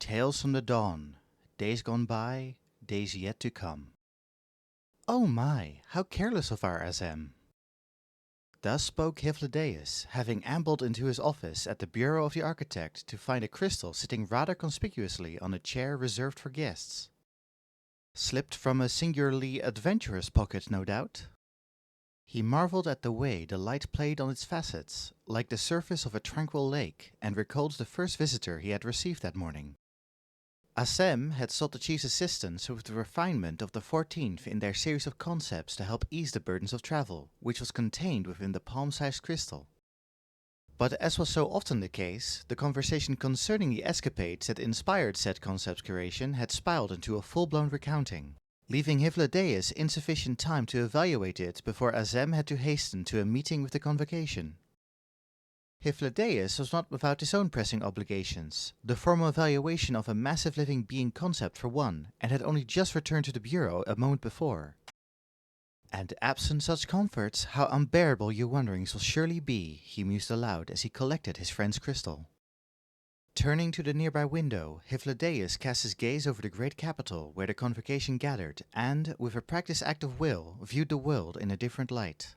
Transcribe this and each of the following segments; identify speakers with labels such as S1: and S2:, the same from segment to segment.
S1: Tales from the dawn, days gone by, days yet to come. Oh my, how careless of our SM! Thus spoke Hyphlodeus, having ambled into his office at the bureau of the architect to find a crystal sitting rather conspicuously on a chair reserved for guests. Slipped from a singularly adventurous pocket, no doubt? He marveled at the way the light played on its facets, like the surface of a tranquil lake, and recalled the first visitor he had received that morning. Assem had sought the chief's assistance with the refinement of the 14th in their series of concepts to help ease the burdens of travel, which was contained within the palm-sized crystal. But as was so often the case, the conversation concerning the escapades that inspired said concept's curation had spiraled into a full-blown recounting, leaving Hyphlodeus insufficient time to evaluate it before Assem had to hasten to a meeting with the convocation. Hyphlodeus was not without his own pressing obligations, the formal evaluation of a massive living being concept for one, and had only just returned to the bureau a moment before. And absent such comforts, how unbearable your wanderings will surely be, he mused aloud as he collected his friend's crystal. Turning to the nearby window, Hyphlodeus cast his gaze over the great capital where the convocation gathered, and, with a practiced act of will, viewed the world in a different light.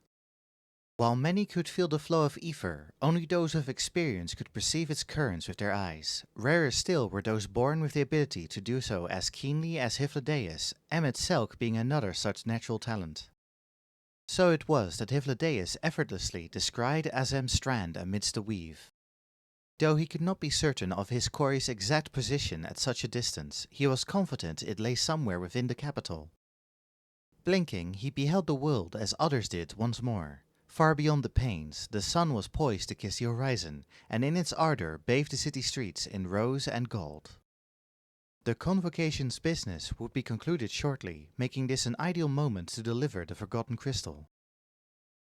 S1: While many could feel the flow of ether, only those with experience could perceive its currents with their eyes. Rarer still were those born with the ability to do so as keenly as Hyphlodeus, Emet-Selch being another such natural talent. So it was that Hyphlodeus effortlessly descried Assem's strand amidst the weave. Though he could not be certain of his quarry's exact position at such a distance, he was confident it lay somewhere within the capital. Blinking, he beheld the world as others did once more. Far beyond the panes, the sun was poised to kiss the horizon, and in its ardor bathed the city streets in rose and gold. The convocation's business would be concluded shortly, making this an ideal moment to deliver the forgotten crystal.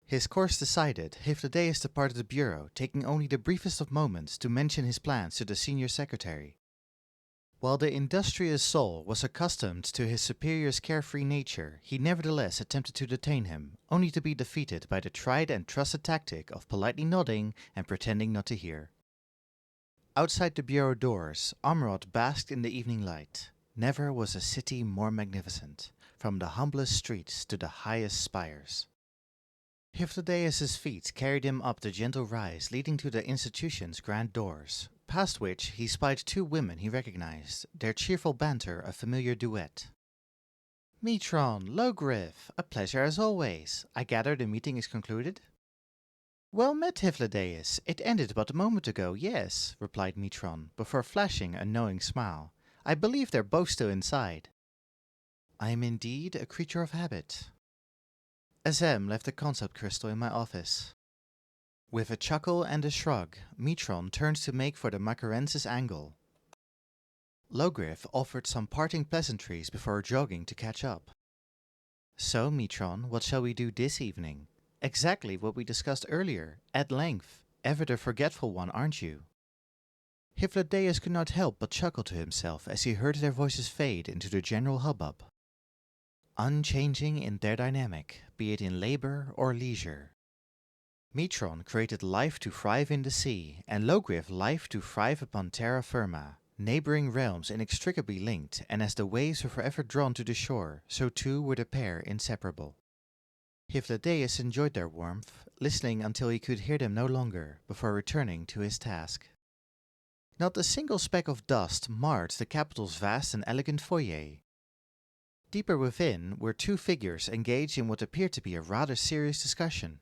S1: His course decided, Hyphlodeus departed the bureau, taking only the briefest of moments to mention his plans to the senior secretary. While the industrious soul was accustomed to his superior's carefree nature, he nevertheless attempted to detain him, only to be defeated by the tried and trusted tactic of politely nodding and pretending not to hear. Outside the bureau doors, Amrod basked in the evening light. Never was a city more magnificent, from the humblest streets to the highest spires. Hyphlodeus's feet carried him up the gentle rise leading to the institution's grand doors, past which he spied two women he recognized, their cheerful banter a familiar duet. "Metron, Logriff, a pleasure as always. I gather the meeting is concluded?" "Well met, Hyphlodeus. It ended but a moment ago, yes," replied Metron, before flashing a knowing smile. "I believe they're both still inside." "I am indeed a creature of habit." Assem left the concept crystal in my office. With a chuckle and a shrug, Metron turned to make for the Macarensis angle. Logriff offered some parting pleasantries before jogging to catch up. "So, Metron, what shall we do this evening?" "Exactly what we discussed earlier, at length. Ever the forgetful one, aren't you?" Hyphlodeus could not help but chuckle to himself as he heard their voices fade into the general hubbub. Unchanging in their dynamic, be it in labor or leisure. Metron created life to thrive in the sea, and Logriff life to thrive upon terra firma, neighboring realms inextricably linked, and as the waves were forever drawn to the shore, so too were the pair inseparable. Hyphlodeus enjoyed their warmth, listening until he could hear them no longer, before returning to his task. Not a single speck of dust marred the capital's vast and elegant foyer. Deeper within were two figures engaged in what appeared to be a rather serious discussion.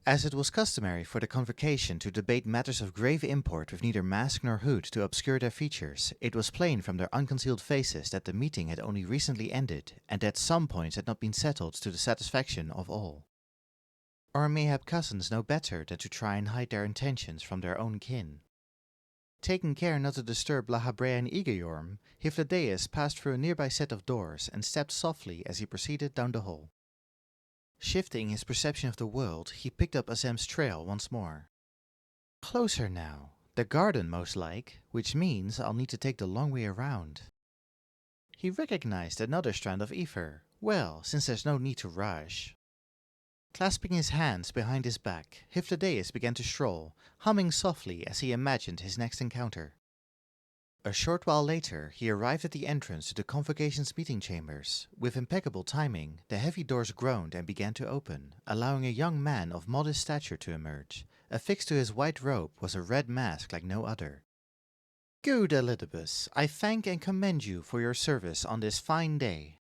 S1: As it was customary for the convocation to debate matters of grave import with neither mask nor hood to obscure their features, it was plain from their unconcealed faces that the meeting had only recently ended, and that some points had not been settled to the satisfaction of all. Or mayhap cousins know better than to try and hide their intentions from their own kin. Taking care not to disturb Lahabrea and Igorm, Hyphlodeus passed through a nearby set of doors and stepped softly as he proceeded down the hall. Shifting his perception of the world, he picked up Assem's trail once more. Closer now. The garden, most like, which means I'll need to take the long way around. He recognized another strand of ether. Well, since there's no need to rush. Clasping his hands behind his back, Hyphlodeus began to stroll, humming softly as he imagined his next encounter. A short while later, he arrived at the entrance to the convocation's meeting chambers. With impeccable timing, the heavy doors groaned and began to open, allowing a young man of modest stature to emerge. Affixed to his white robe was a red mask like no other. "Good Elidibus, I thank and commend you for your service on this fine day."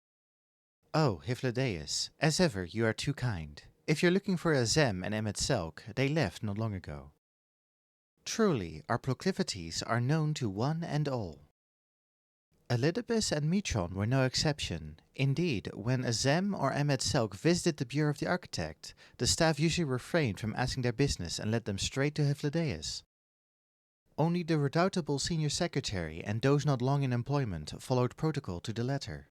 S1: "Oh, Hyphlodeus, as ever you are too kind. If you're looking for Azem and Emet-Selch, they left not long ago." "Truly, our proclivities are known to one and all." Elidibus and Metron were no exception. Indeed, when Azem or Emet-Selch visited the Bureau of the Architect, the staff usually refrained from asking their business and led them straight to Hyphlodeus. Only the redoubtable senior secretary and those not long in employment followed protocol to the letter.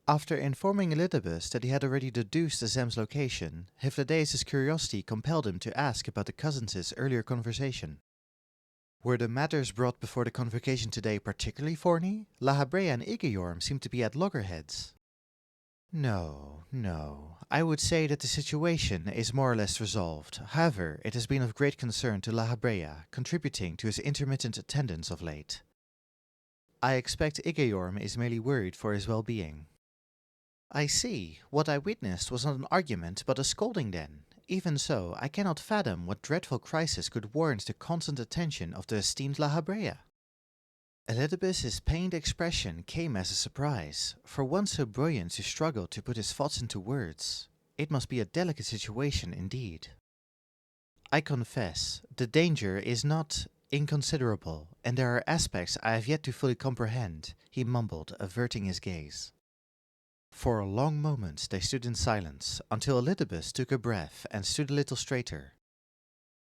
S1: After informing Elidibus that he had already deduced Azem's location, Hyphlodeus' curiosity compelled him to ask about the cousins' earlier conversation. Were the matters brought before the convocation today particularly thorny? La Habrea and Igeorm seem to be at loggerheads. No. I would say that the situation is more or less resolved. However, it has been of great concern to La Habrea, contributing to his intermittent attendance of late. I expect Igeorm is merely worried for his well-being. I see. What I witnessed was not an argument, but a scolding then. Even so, I cannot fathom what dreadful crisis could warrant the constant attention of the esteemed La Habrea. Elidibus' pained expression came as a surprise. For one so brilliant to struggle to put his thoughts into words. It must be a delicate situation indeed. I confess, the danger is not inconsiderable, and there are aspects I have yet to fully comprehend, he mumbled, averting his gaze. For a long moment they stood in silence, until Elidibus took a breath and stood a little straighter.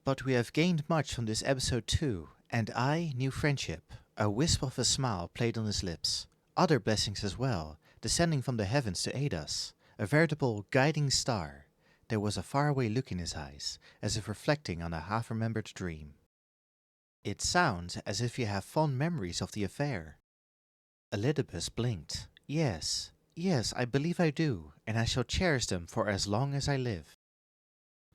S1: "But we have gained much from this episode too, and I, new friendship." A wisp of a smile played on his lips. "Other blessings as well, descending from the heavens to aid us. A veritable guiding star." There was a faraway look in his eyes, as if reflecting on a half-remembered dream. "It sounds as if you have fond memories of the affair." Elidibus blinked. Yes, I believe I do, and I shall cherish them for as long as I live."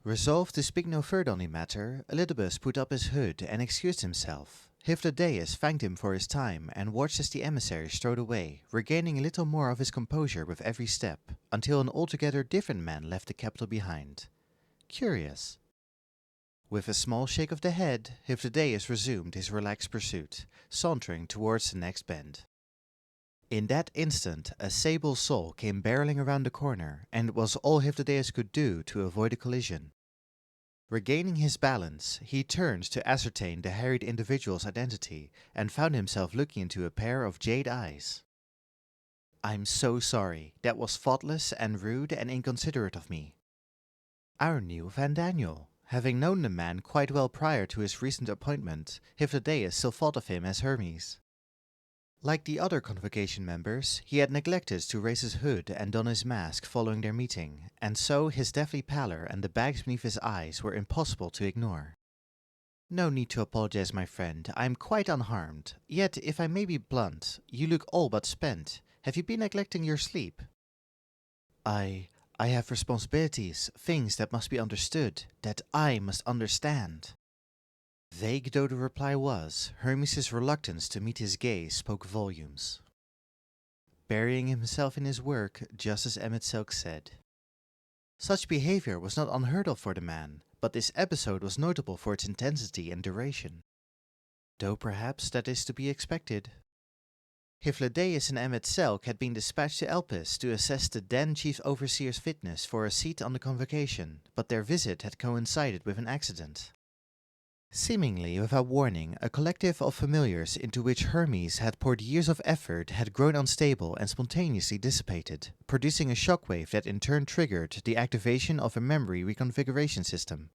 S1: Resolved to speak no further on the matter, Elidibus put up his hood and excused himself. Hyphlodeus thanked him for his time and watched as the emissary strode away, regaining a little more of his composure with every step, until an altogether different man left the capital behind. Curious. With a small shake of the head, Hyphlodeus resumed his relaxed pursuit, sauntering towards the next bend. In that instant, a sable soul came barreling around the corner, and it was all Hyphlodeus could do to avoid a collision. Regaining his balance, he turned to ascertain the harried individual's identity, and found himself looking into a pair of jade eyes. "I'm so sorry. That was thoughtless and rude and inconsiderate of me." Our new Van Daniel. Having known the man quite well prior to his recent appointment, Hyphlodeus still thought of him as Hermes. Like the other convocation members, he had neglected to raise his hood and don his mask following their meeting, and so his deathly pallor and the bags beneath his eyes were impossible to ignore. "No need to apologize, my friend. I am quite unharmed. Yet, if I may be blunt, you look all but spent. Have you been neglecting your sleep?" I have responsibilities, things that must be understood, that I must understand." Vague though the reply was, Hermes' reluctance to meet his gaze spoke volumes. Burying himself in his work, just as Emet-Selch said. Such behavior was not unheard of for the man, but this episode was notable for its intensity and duration. Though perhaps that is to be expected. Hyphlodeus and Emet-Selch had been dispatched to Elpis to assess the then chief overseer's fitness for a seat on the convocation, but their visit had coincided with an accident. Seemingly without warning, a collective of familiars into which Hermes had poured years of effort had grown unstable and spontaneously dissipated, producing a shockwave that in turn triggered the activation of a memory reconfiguration system.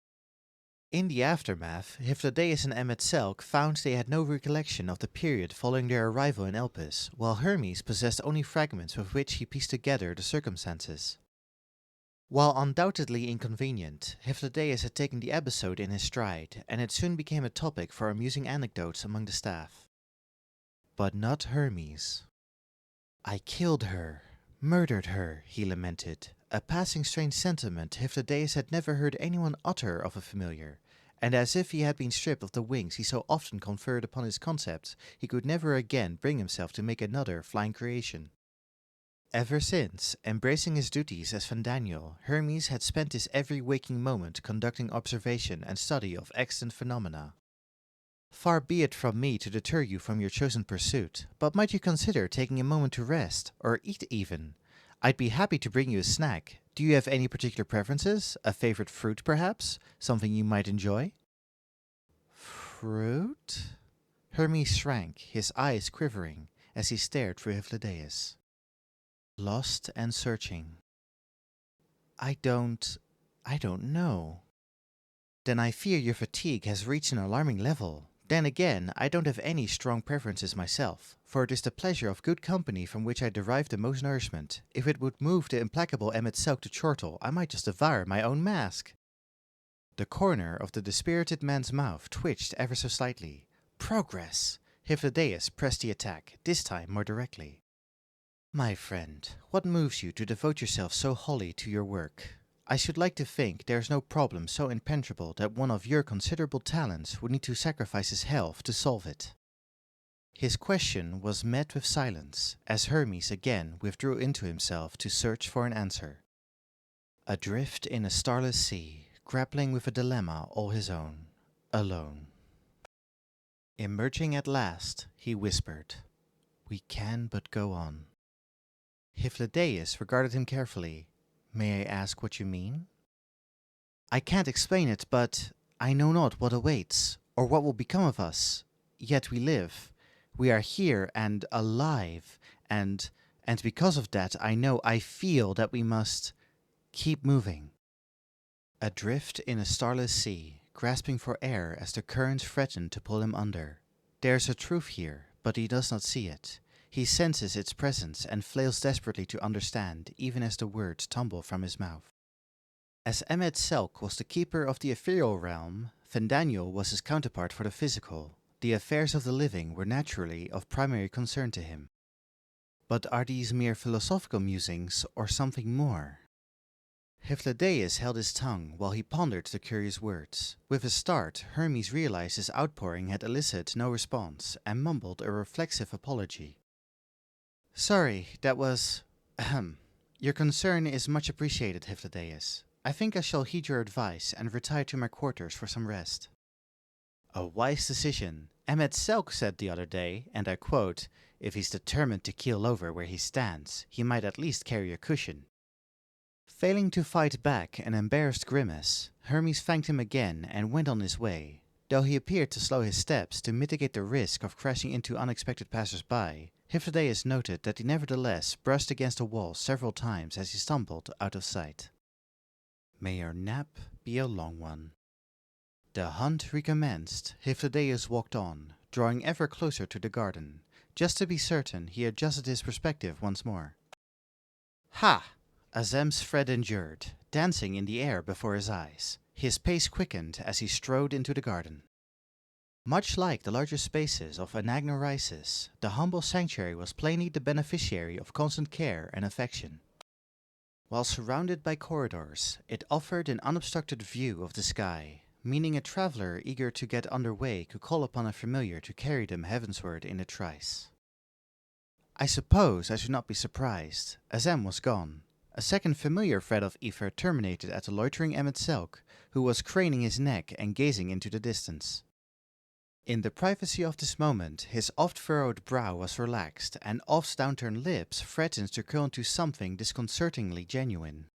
S1: In the aftermath, Hyphlodeus and Emet-Selch found they had no recollection of the period following their arrival in Elpis, while Hermes possessed only fragments with which he pieced together the circumstances. While undoubtedly inconvenient, Hyphlodeus had taken the episode in his stride, and it soon became a topic for amusing anecdotes among the staff. But not Hermes. "I killed her, murdered her," he lamented, a passing strange sentiment Hyphlodeus had never heard anyone utter of a familiar, and as if he had been stripped of the wings he so often conferred upon his concepts, he could never again bring himself to make another flying creation. Ever since, embracing his duties as Fandaniel, Hermes had spent his every waking moment conducting observation and study of extant phenomena. Far be it from me to deter you from your chosen pursuit, but might you consider taking a moment to rest, or eat even? I'd be happy to bring you a snack. Do you have any particular preferences? A favorite fruit, perhaps? Something you might enjoy? Fruit? Hermes shrank, his eyes quivering, as he stared through Hyphladeus. Lost and searching. I don't know. Then I fear your fatigue has reached an alarming level. Then again, I don't have any strong preferences myself, for it is the pleasure of good company from which I derive the most nourishment. If it would move the implacable Emet-Selch to chortle, I might just devour my own mask. The corner of the dispirited man's mouth twitched ever so slightly. Progress! Hyphladeus pressed the attack, this time more directly. My friend, what moves you to devote yourself so wholly to your work? I should like to think there is no problem so impenetrable that one of your considerable talents would need to sacrifice his health to solve it. His question was met with silence, as Hermes again withdrew into himself to search for an answer. Adrift in a starless sea, grappling with a dilemma all his own, alone. Emerging at last, he whispered, "We can but go on." Hyphladeus regarded him carefully. "May I ask what you mean?" "I can't explain it, but I know not what awaits, or what will become of us. Yet we live. We are here and alive, and because of that I feel that we must keep moving." Adrift in a starless sea, grasping for air as the currents threaten to pull him under. There's a truth here, but he does not see it. He senses its presence and flails desperately to understand, even as the words tumble from his mouth. As Emet-Selch was the keeper of the ethereal realm, Fandaniel was his counterpart for the physical. The affairs of the living were naturally of primary concern to him. But are these mere philosophical musings, or something more? Hyphladeus held his tongue while he pondered the curious words. With a start, Hermes realized his outpouring had elicited no response, and mumbled a reflexive apology. "Sorry, that was... ahem. Your concern is much appreciated, Hyphladeus. I think I shall heed your advice and retire to my quarters for some rest." A wise decision. Emet-Selch said the other day, and I quote, "If he's determined to keel over where he stands, he might at least carry a cushion." Failing to fight back an embarrassed grimace, Hermes thanked him again and went on his way. Though he appeared to slow his steps to mitigate the risk of crashing into unexpected passers-by, Hyphladeus noted that he nevertheless brushed against the wall several times as he stumbled out of sight. May your nap be a long one. The hunt recommenced. Hyphladeus walked on, drawing ever closer to the garden. Just to be certain, he adjusted his perspective once more. Ha! Azem's thread endured, dancing in the air before his eyes. His pace quickened as he strode into the garden. Much like the larger spaces of Anagnorisis, the humble sanctuary was plainly the beneficiary of constant care and affection. While surrounded by corridors, it offered an unobstructed view of the sky, meaning a traveler eager to get underway could call upon a familiar to carry them heavensward in a trice. I suppose I should not be surprised. Azem was gone. A second familiar thread of ether terminated at the loitering Emet-Selch, who was craning his neck and gazing into the distance. In the privacy of this moment, his oft-furrowed brow was relaxed, and oft's downturned lips threatened to curl into something disconcertingly genuine.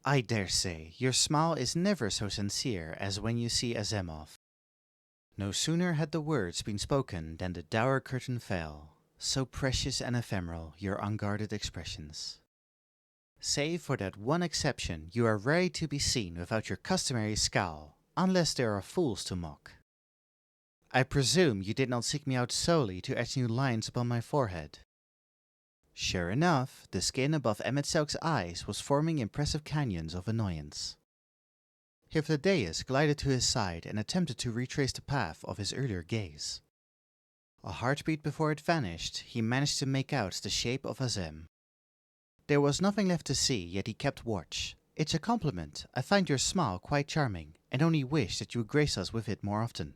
S1: I dare say, your smile is never so sincere as when you see Azemov. No sooner had the words been spoken than the dour curtain fell. So precious and ephemeral, your unguarded expressions. Save for that one exception, you are rarely to be seen without your customary scowl, unless there are fools to mock. I presume you did not seek me out solely to etch new lines upon my forehead. Sure enough, the skin above Emet-Selch's eyes was forming impressive canyons of annoyance. Hyphladeus glided to his side and attempted to retrace the path of his earlier gaze. A heartbeat before it vanished, he managed to make out the shape of Azem. There was nothing left to see, yet he kept watch. It's a compliment. I find your smile quite charming, and only wish that you would grace us with it more often.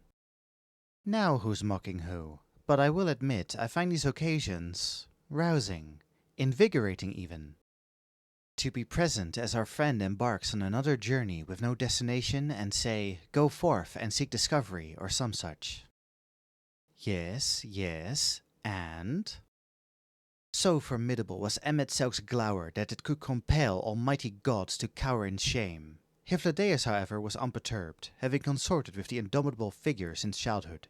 S1: Now who's mocking who? But I will admit I find these occasions rousing, invigorating even. To be present as our friend embarks on another journey with no destination and say, go forth and seek discovery or some such. Yes, yes, and? So formidable was Emet-Selch's glower that it could compel almighty gods to cower in shame. Hyphlodeus, however, was unperturbed, having consorted with the indomitable figure since childhood.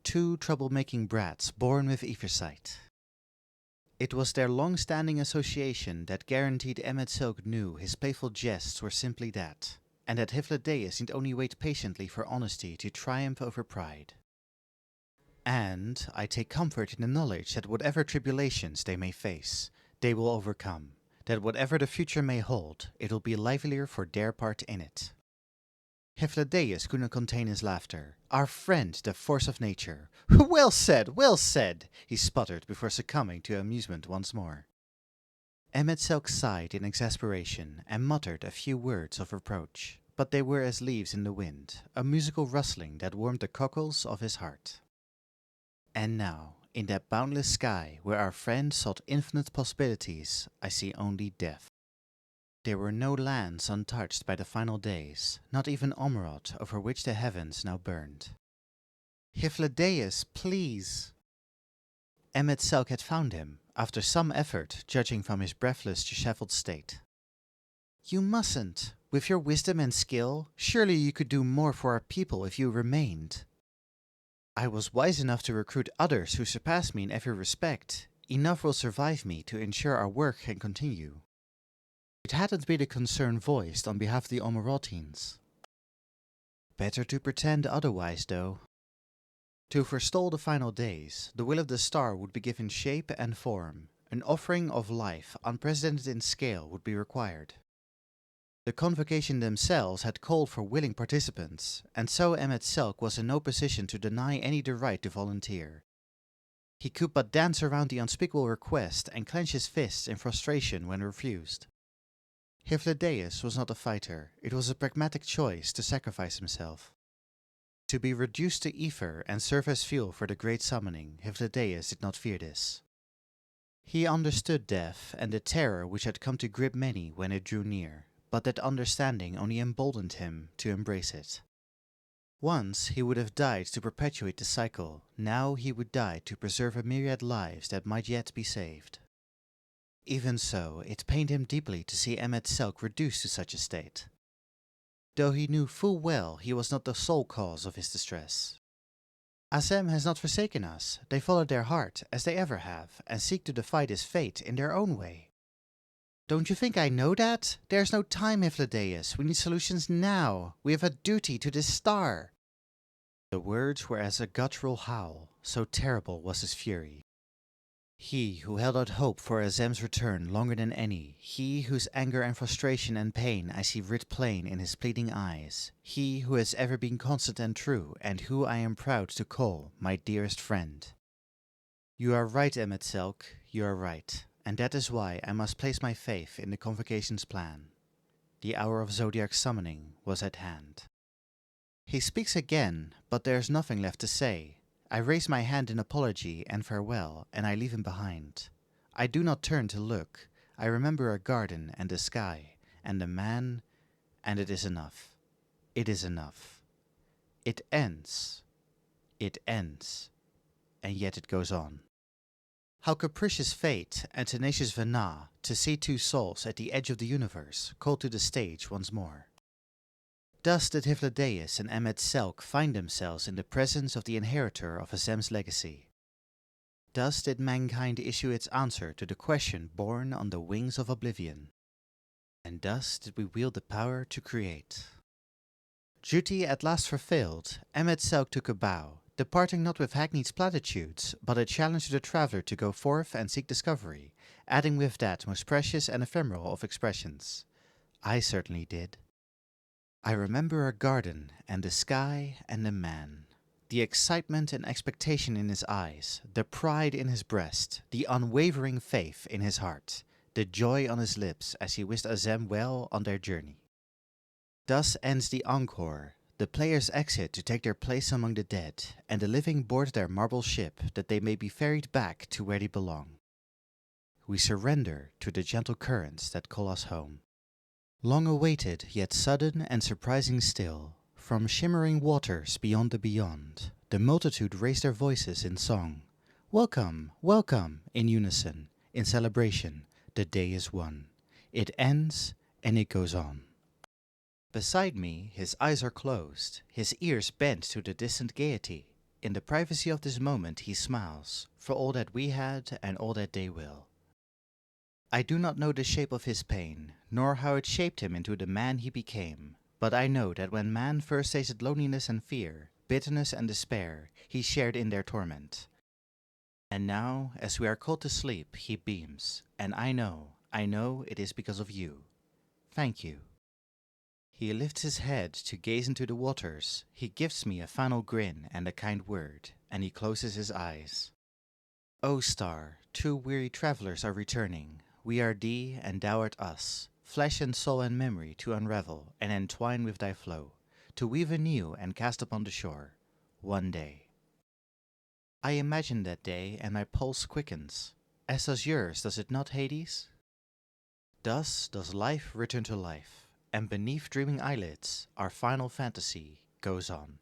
S1: Two trouble-making brats born with either sight. It was their long-standing association that guaranteed Emet-Selch knew his playful jests were simply that, and that Hyphlodeus need only wait patiently for honesty to triumph over pride. And I take comfort in the knowledge that whatever tribulations they may face, they will overcome, that whatever the future may hold, it will be livelier for their part in it. Hyphlodeus could not contain his laughter. Our friend, the force of nature. Well said, he sputtered before succumbing to amusement once more. Emet-Selch sighed in exasperation and muttered a few words of reproach, but they were as leaves in the wind, a musical rustling that warmed the cockles of his heart. And now, in that boundless sky where our friend sought infinite possibilities, I see only death. There were no lands untouched by the final days, not even Omerod, over which the heavens now burned. Hyphlodeus, please! Emet-Selch had found him, after some effort, judging from his breathless, dishevelled state. You mustn't. With your wisdom and skill, surely you could do more for our people if you remained. I was wise enough to recruit others who surpass me in every respect. Enough will survive me to ensure our work can continue. It hadn't been a concern voiced on behalf of the Omerotines. Better to pretend otherwise, though. To forestall the final days, the will of the star would be given shape and form. An offering of life, unprecedented in scale, would be required. The convocation themselves had called for willing participants, and so Emet-Selch was in no position to deny any the right to volunteer. He could but dance around the unspeakable request and clench his fists in frustration when refused. Hyphlodeus was not a fighter. It was a pragmatic choice to sacrifice himself. To be reduced to ether and serve as fuel for the great summoning, Hyphlodeus did not fear this. He understood death and the terror which had come to grip many when it drew near, but that understanding only emboldened him to embrace it. Once he would have died to perpetuate the cycle, now he would die to preserve a myriad lives that might yet be saved. Even so, it pained him deeply to see Emet-Selch reduced to such a state, though he knew full well he was not the sole cause of his distress. Azem has not forsaken us. They follow their heart, as they ever have, and seek to defy this fate in their own way. Don't you think I know that? There's no time, Hyphlodeus. We need solutions now. We have a duty to this star. The words were as a guttural howl, so terrible was his fury. He who held out hope for Azem's return longer than any, he whose anger and frustration and pain I see writ plain in his pleading eyes, he who has ever been constant and true, and who I am proud to call my dearest friend. You are right, Emet-Selch, you are right, and that is why I must place my faith in the convocation's plan. The hour of Zodiac's summoning was at hand. He speaks again, but there is nothing left to say. I raise my hand in apology and farewell, and I leave him behind. I do not turn to look. I remember a garden and the sky, and the man, and it is enough. It is enough. It ends. It ends. And yet it goes on. How capricious fate and tenacious Vana to see two souls at the edge of the universe called to the stage once more. Thus did Hyphlodeus and Emet-Selch find themselves in the presence of the inheritor of Azem's legacy. Thus did mankind issue its answer to the question born on the wings of oblivion. And thus did we wield the power to create. Duty at last fulfilled, Emet-Selch took a bow, departing not with hackneyed platitudes, but a challenge to the traveller to go forth and seek discovery, adding with that most precious and ephemeral of expressions. I certainly did. I remember a garden, and the sky, and the man. The excitement and expectation in his eyes, the pride in his breast, the unwavering faith in his heart. the joy on his lips as he wished Azem well on their journey. Thus ends the encore. The players exit to take their place among the dead, and the living board their marble ship that they may be ferried back to where they belong. We surrender to the gentle currents that call us home. Long awaited, yet sudden and surprising still, from shimmering waters beyond the beyond, the multitude raise their voices in song. Welcome, welcome, in unison, in celebration, the day is won. It ends, and it goes on. Beside me, his eyes are closed, his ears bent to the distant gaiety. In the privacy of this moment he smiles, for all that we had and all that they will. I do not know the shape of his pain, nor how it shaped him into the man he became, but I know that when man first tasted loneliness and fear, bitterness and despair, he shared in their torment. And now, as we are called to sleep, he beams, and I know it is because of you. Thank you. He lifts his head to gaze into the waters, he gives me a final grin and a kind word, and he closes his eyes. O star, two weary travelers are returning, we are thee and thou art us, flesh and soul and memory to unravel and entwine with thy flow, to weave anew and cast upon the shore, one day. I imagine that day and my pulse quickens, as does yours, does it not, Hades? Thus does life return to life, and beneath dreaming eyelids, our final fantasy goes on.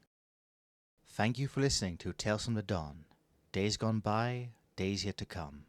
S1: Thank you for listening to Tales from the Dawn. Days gone by, days yet to come.